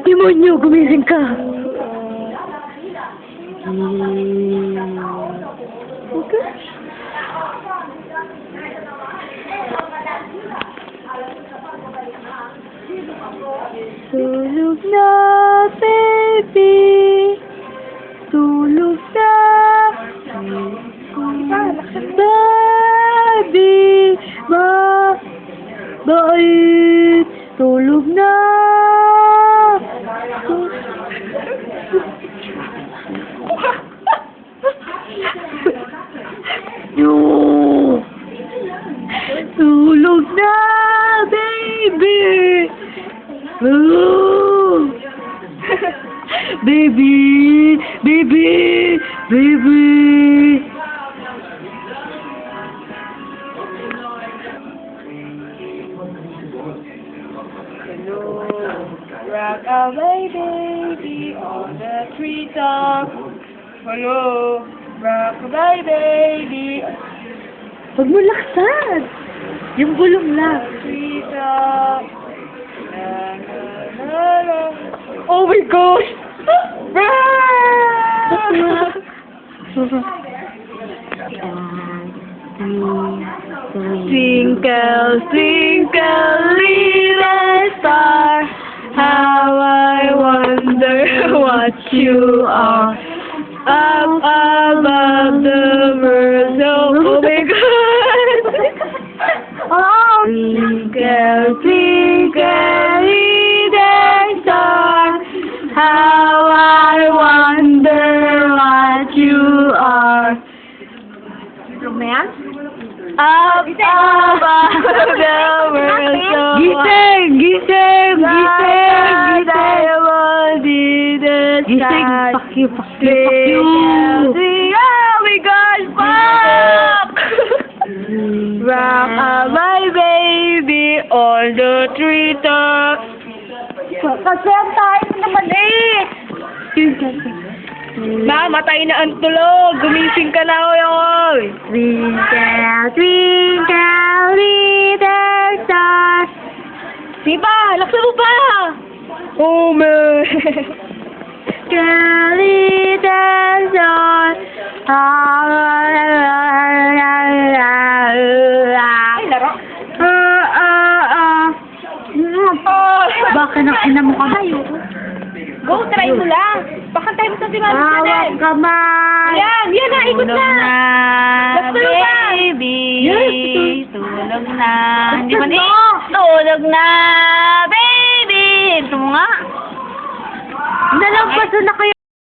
Demonyo, gumising ka! Okay. Tulog na, baby. Tulog na. Baby. Bait. Tulog na. Yo. Tulog na, baby. Oh. Baby, baby, baby. Hello, rock away, baby, on the treetop. Hello, rock away, baby. Huwag mo laksan. Yung gulong lang. Treetop. Oh my gosh! Twinkle, twinkle, little star, how I wonder what you are. Up above the world, oh my God! Oh, twinkle, twinkle, little star, how I wonder what you are. Romance? Up above the world, so gising, gising, gising, gising, fuck you, fuck you, fuck you. Oh my God, fuck! Rock my baby on the treetop. Kasi ang tayo naman eh! Matay na ang tulog. Gumising ka na, oy. Twinkle, twinkle, little star. Diba? Laksa mo pa. Oh, man. Little star. Ay, laro. Baka nang ina mo ka ba yun? Go, try mo lang. Pakantay mo sa si Mami Hawak Chanel. kamay. Yan, yan na, ikot na. Laksa mo pa. Baby, Yes. tulog na. Hindi Basta ba ni? mo. Tulog na, baby. Ito mo nga. Nalampasan na kayo.